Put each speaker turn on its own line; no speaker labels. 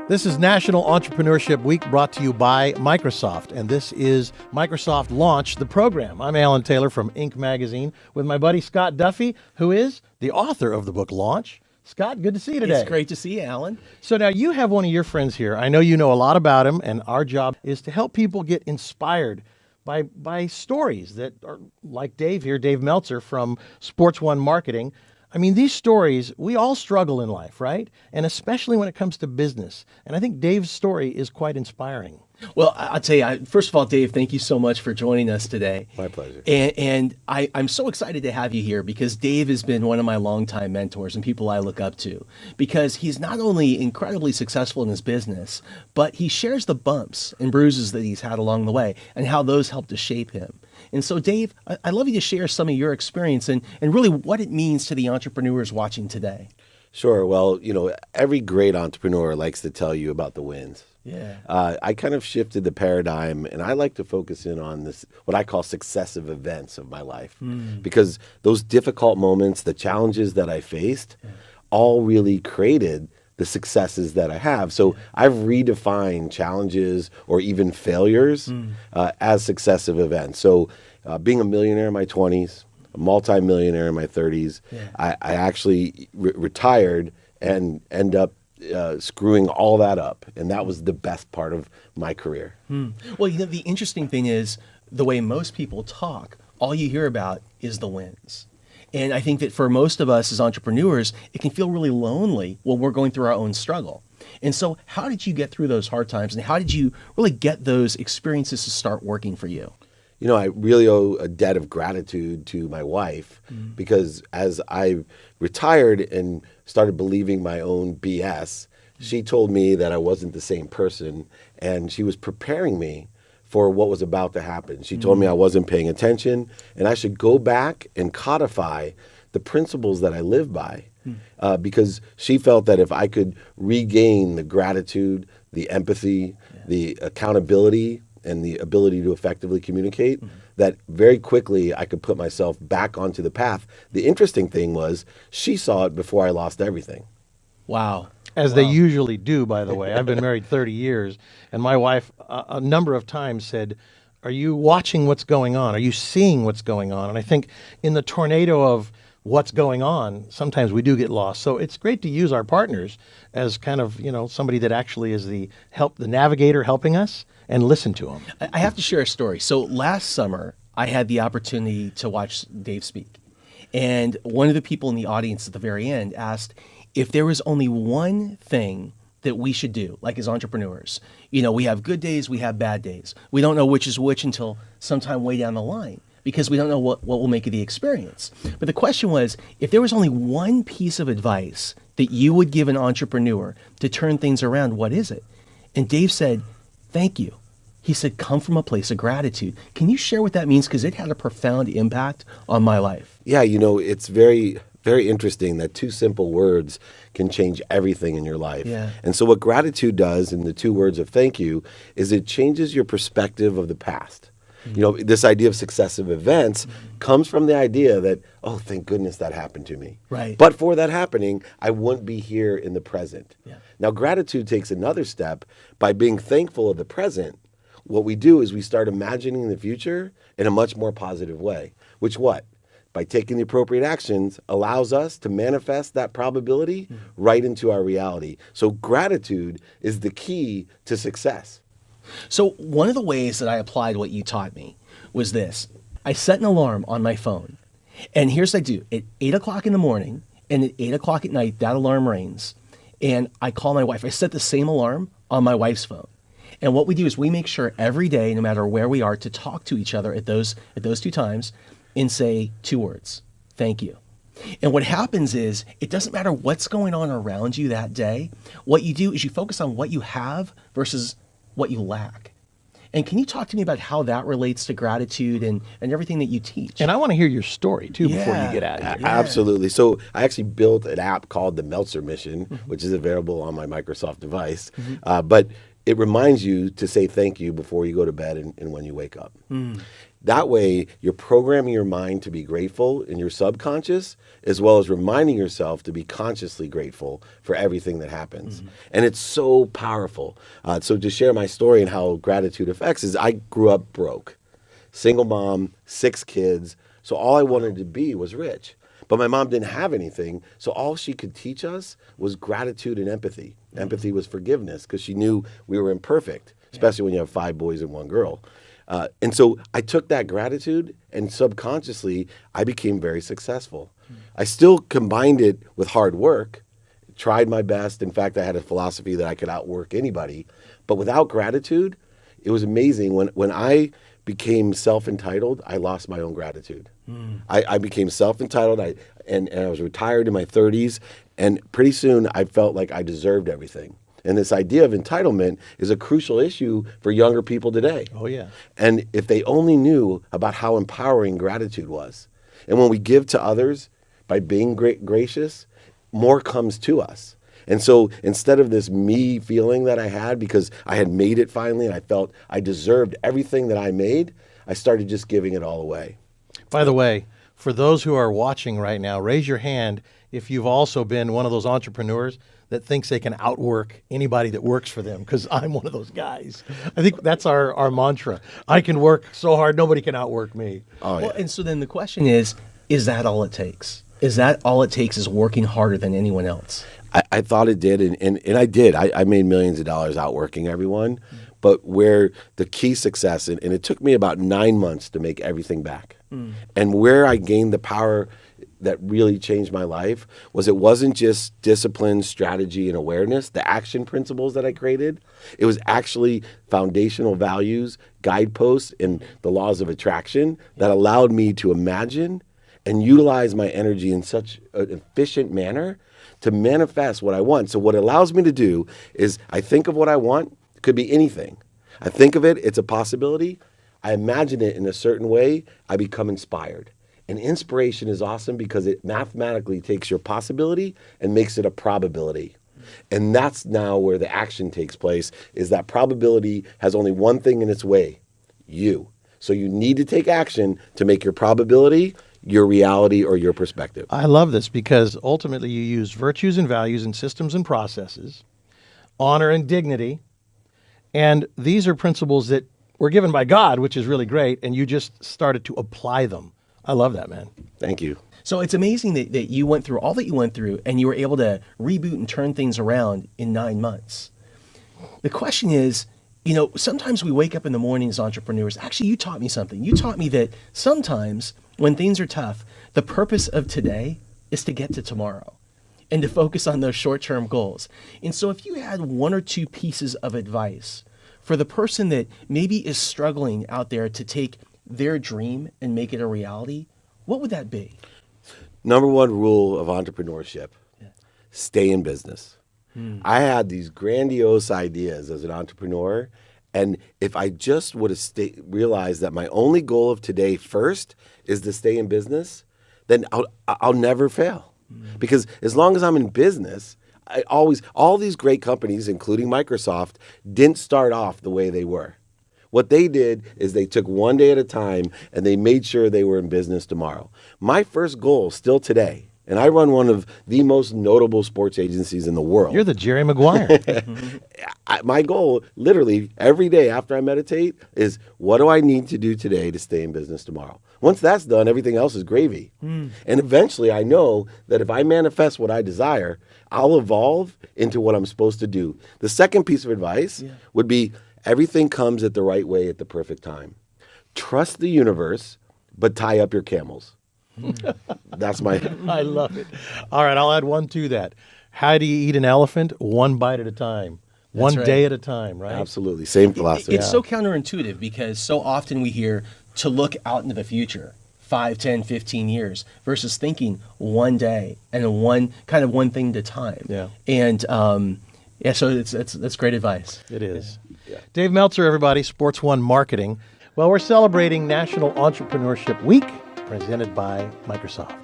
This is National Entrepreneurship Week brought to you by Microsoft, and this is Microsoft Launch, the program. I'm Alan Taylor from Inc. Magazine with my buddy Scott Duffy, who is the author of the book Launch. Scott, good to see you today.
It's great to see you, Alan.
So now you have one of your friends here. I know you know a lot about him, and our job is to help people get inspired by stories that are like Dave here, Dave Meltzer from Sports One Marketing. I mean, these stories, we all struggle in life, right? And especially when it comes to business. And I think Dave's story is quite inspiring.
Well, I'll tell you, first of all, Dave, thank you so much for joining us today.
My pleasure.
And I'm so excited to have you here because Dave has been one of my longtime mentors and people I look up to because he's not only incredibly successful in his business, but he shares the bumps and bruises that he's had along the way and how those helped to shape him. And so, Dave, I'd love you to share some of your experience and really what it means to the entrepreneurs watching today.
Sure. Well, every great entrepreneur likes to tell you about the wins.
Yeah.
I kind of shifted the paradigm, and I like to focus in on this, what I call successive events of my life, because those difficult moments, the challenges that I faced, all really created the successes that I have. So I've redefined challenges or even failures as successive events. So being a millionaire in my 20s, a multimillionaire in my 30s, I actually retired and end up screwing all that up. And that was the best part of my career.
Well, the interesting thing is the way most people talk, all you hear about is the wins. And I think that for most of us as entrepreneurs, it can feel really lonely when we're going through our own struggle. And so how did you get through those hard times and how did you really get those experiences to start working for you?
I really owe a debt of gratitude to my wife because as I retired and started believing my own BS, she told me that I wasn't the same person and she was preparing me for what was about to happen. She told me I wasn't paying attention and I should go back and codify the principles that I live by because she felt that if I could regain the gratitude, the empathy, the accountability, and the ability to effectively communicate, that very quickly I could put myself back onto the path. The interesting thing was she saw it before I lost everything.
Wow.
As they usually do, by the way. I've been married 30 years, and my wife a number of times said, are you watching what's going on? Are you seeing what's going on? And I think in the tornado of what's going on, sometimes we do get lost. So it's great to use our partners as kind of, somebody that actually is the navigator helping us and listen to them.
I have to share a story. So last summer, I had the opportunity to watch Dave speak. And one of the people in the audience at the very end asked if there was only one thing that we should do, like as entrepreneurs. We have good days, we have bad days. We don't know which is which until sometime way down the line, because we don't know what will make it the experience. But the question was, if there was only one piece of advice that you would give an entrepreneur to turn things around, what is it? And Dave said, thank you. He said, come from a place of gratitude. Can you share what that means? Because it had a profound impact on my life.
Yeah, it's very, very interesting that two simple words can change everything in your life.
Yeah.
And so what gratitude does in the two words of thank you is it changes your perspective of the past. This idea of successive events comes from the idea that, oh, thank goodness that happened to me.
Right.
But for that happening, I wouldn't be here in the present.
Yeah.
Now, gratitude takes another step. By being thankful of the present, what we do is we start imagining the future in a much more positive way, which by taking the appropriate actions, allows us to manifest that probability right into our reality. So gratitude is the key to success.
So one of the ways that I applied what you taught me was this. I set an alarm on my phone. And here's what I do. At 8 o'clock in the morning and at 8 o'clock at night, that alarm rings. And I call my wife. I set the same alarm on my wife's phone. And what we do is we make sure every day, no matter where we are, to talk to each other at those two times and say two words, thank you. And what happens is it doesn't matter what's going on around you that day. What you do is you focus on what you have versus what you lack. And can you talk to me about how that relates to gratitude and everything that you teach?
And I want to hear your story, too, before you get out of here.
Yeah. Absolutely. So I actually built an app called the Meltzer Mission, which is available on my Microsoft device. But it reminds you to say thank you before you go to bed and when you wake up. That way, you're programming your mind to be grateful in your subconscious, as well as reminding yourself to be consciously grateful for everything that happens. And it's so powerful. So to share my story and how gratitude affects is I grew up broke. Single mom, 6 kids. So all I wanted to be was rich. But my mom didn't have anything. So all she could teach us was gratitude and empathy. Empathy was forgiveness because she knew we were imperfect, especially when you have 5 boys and 1 girl. And so I took that gratitude and subconsciously I became very successful. I still combined it with hard work, tried my best. In fact, I had a philosophy that I could outwork anybody. But without gratitude, it was amazing. When I became self-entitled, I lost my own gratitude. I became self-entitled and I was retired in my 30s. And pretty soon I felt like I deserved everything. And this idea of entitlement is a crucial issue for younger people today.
Oh, yeah.
And if they only knew about how empowering gratitude was. And when we give to others by being gracious, more comes to us. And so instead of this me feeling that I had because I had made it finally and I felt I deserved everything that I made, I started just giving it all away.
By the way, for those who are watching right now, raise your hand if you've also been one of those entrepreneurs that thinks they can outwork anybody that works for them, because I'm one of those guys. I think that's our mantra. I can work so hard, nobody can outwork me.
Oh, yeah.
Well, and so then the question is that all it takes? Is that all it takes is working harder than anyone else?
I thought it did, and I did. I made millions of dollars outworking everyone. But where the key success, and it took me about 9 months to make everything back. And where I gained the power that really changed my life was it wasn't just discipline, strategy, and awareness, the action principles that I created. It was actually foundational values, guideposts, and the laws of attraction that allowed me to imagine and utilize my energy in such an efficient manner to manifest what I want. So what it allows me to do is I think of what I want. It could be anything. I think of it, it's a possibility. I imagine it in a certain way. I become inspired. And inspiration is awesome because it mathematically takes your possibility and makes it a probability. And that's now where the action takes place, is that probability has only one thing in its way, you. So you need to take action to make your probability your reality or your perspective.
I love this because ultimately you use virtues and values and systems and processes, honor and dignity, and these are principles that were given by God, which is really great, and you just started to apply them. I love that, man.
Thank you.
So it's amazing that you went through all that you went through and you were able to reboot and turn things around in 9 months. The question is, sometimes we wake up in the morning as entrepreneurs. Actually, you taught me something. You taught me that sometimes when things are tough, the purpose of today is to get to tomorrow and to focus on those short-term goals. And so if you had 1 or 2 pieces of advice for the person that maybe is struggling out there to take their dream and make it a reality, what would that be?
Number 1 rule of entrepreneurship, stay in business. I had these grandiose ideas as an entrepreneur, and if I just would have realized that my only goal of today first is to stay in business, then I'll never fail. Because as long as I'm in business, all these great companies, including Microsoft, didn't start off the way they were. What they did is they took one day at a time and they made sure they were in business tomorrow. My first goal still today, and I run one of the most notable sports agencies in the world.
You're the Jerry Maguire.
My goal, literally, every day after I meditate is, what do I need to do today to stay in business tomorrow? Once that's done, everything else is gravy. And eventually I know that if I manifest what I desire, I'll evolve into what I'm supposed to do. The second piece of advice would be, everything comes at the right way at the perfect time. Trust the universe, but tie up your camels. That's my...
I love it. All right, I'll add one to that. How do you eat an elephant? 1 bite at a time. One day at a time, right?
Absolutely. Same philosophy.
It's so counterintuitive because so often we hear to look out into the future, 5, 10, 15 years, versus thinking one day and one thing at a time.
Yeah.
And so that's great advice.
It is. Yeah. Dave Meltzer, everybody, Sports One Marketing. Well, we're celebrating National Entrepreneurship Week, presented by Microsoft.